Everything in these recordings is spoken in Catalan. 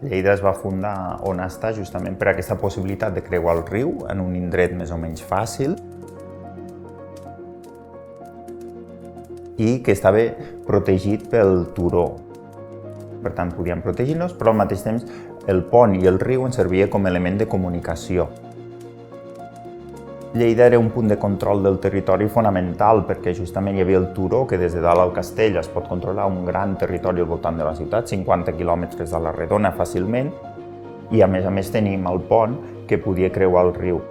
Lleida es va fundar on està justament per aquesta possibilitat de creuar el riu en un indret més o menys fàcil i que estava protegit pel turó. Per tant, podíem protegir-nos, però al mateix temps el pont i el riu ens servia com a element de comunicació. Lleida era un punt de control del territori fonamental perquè justament hi havia el turó que des de dalt al castell es pot controlar un gran territori al voltant de la ciutat, 50 quilòmetres a la redona fàcilment, i a més tenim el pont que podia creuar el riu.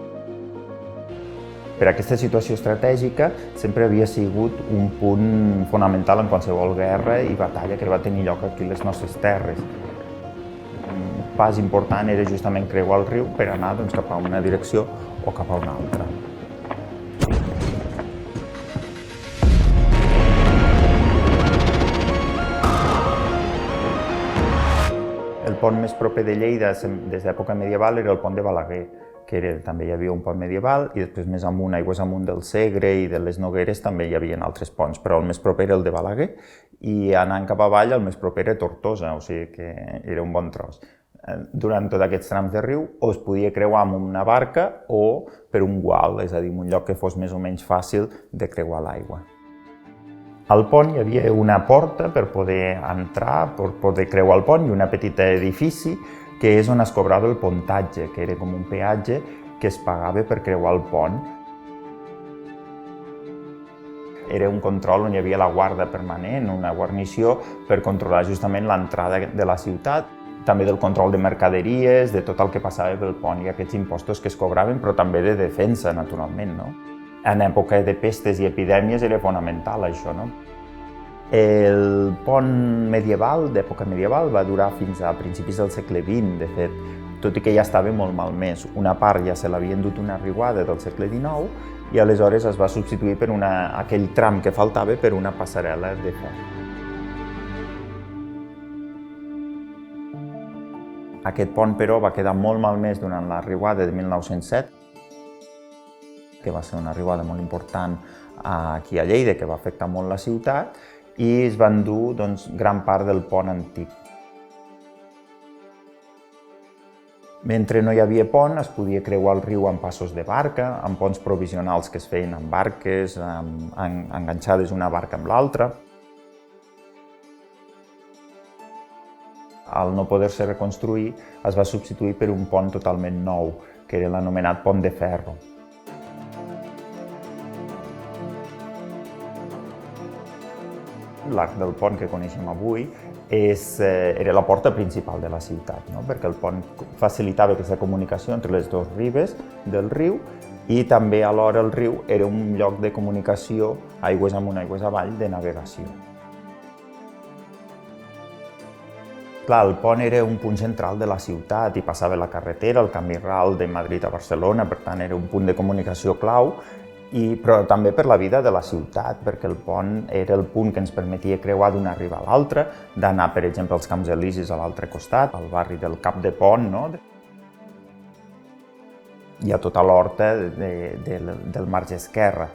Per aquesta situació estratègica sempre havia sigut un punt fonamental en qualsevol guerra i batalla que va tenir lloc aquí a les nostres terres. Un pas important era justament creuar el riu per anar cap a una direcció o cap a una altra. El pont més proper de Lleida des d'època medieval era el pont de Balaguer, que també hi havia un pont medieval i després més amunt, aigües amunt del Segre i de les Nogueres també hi havia altres ponts, però el més proper era el de Balaguer i anant cap avall el més proper era Tortosa, o sigui que era un bon tros. Durant tots aquests trams de riu o es podia creuar amb una barca o per un gual, és a dir, un lloc que fos més o menys fàcil de creuar l'aigua. Al pont hi havia una porta per poder entrar, per poder creuar el pont i un petit edifici que és on es cobrava el pontatge, que era com un peatge que es pagava per creuar el pont. Era un control on hi havia la guarda permanent, una guarnició per controlar justament l'entrada de la ciutat, també del control de mercaderies, de tot el que passava pel pont i aquests impostos que es cobraven, però també de defensa, naturalment. En època de pestes i epidèmies era fonamental això. El pont medieval, d'època medieval, va durar fins a principis del segle XX, de fet, tot i que ja estava molt malmès. Una part ja se l'havia endut una riuada del segle XIX i aleshores es va substituir per aquell tram que faltava per una passarel·la de ferro. Aquest pont, però, va quedar molt malmès durant la riuada de 1907, que va ser una riuada molt important aquí a Lleida, que va afectar molt la ciutat, i es va endur gran part del pont antic. Mentre no hi havia pont, es podia creuar el riu amb passos de barca, amb ponts provisionals que es feien amb barques, enganxades una barca amb l'altra. Al no poder-se reconstruir, es va substituir per un pont totalment nou, que era l'anomenat pont de ferro. L'arc del pont que coneixem avui era la porta principal de la ciutat, perquè el pont facilitava aquesta comunicació entre les dues ribes del riu i també alhora el riu era un lloc de comunicació aigües amunt, aigües avall, de navegació. Clar, el pont era un punt central de la ciutat i passava la carretera, el camí ral de Madrid a Barcelona, per tant era un punt de comunicació clau, però també per la vida de la ciutat, perquè el pont era el punt que ens permetia creuar d'una riba a l'altra, d'anar, per exemple, als Camps Elisis a l'altre costat, al barri del Cap de Pont, i a tota l'horta del marge esquerre.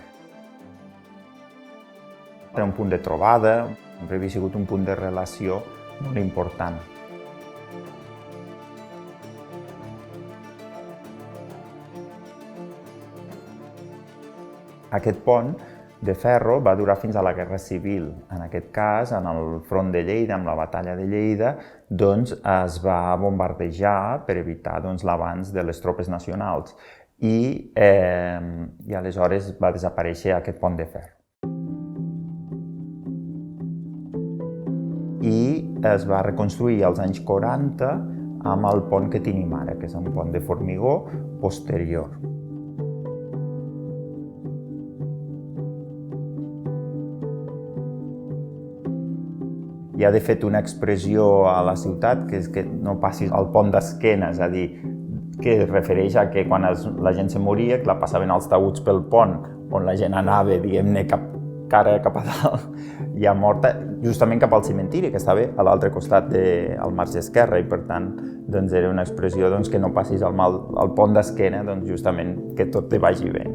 Era un punt de trobada, sempre havia sigut un punt de relació molt important. Aquest pont de ferro va durar fins a la Guerra Civil. En aquest cas, en el front de Lleida, amb la batalla de Lleida, es va bombardejar per evitar l'avanç de les tropes nacionals i aleshores va desaparèixer aquest pont de ferro. I es va reconstruir als anys 40 amb el pont que tenim ara, que és un pont de formigó posterior. Hi ha, de fet, una expressió a la ciutat que és que no passis al pont d'esquena, és a dir, que es refereix a que quan la gent se moria, clar, passaven els taüts pel pont, on la gent anava, diguem-ne, cara cap a dalt, ja morta, justament cap al cimentiri, que estava a l'altre costat al marge esquerre, i per tant era una expressió que no passis al pont d'esquena, justament que tot te vagi bé.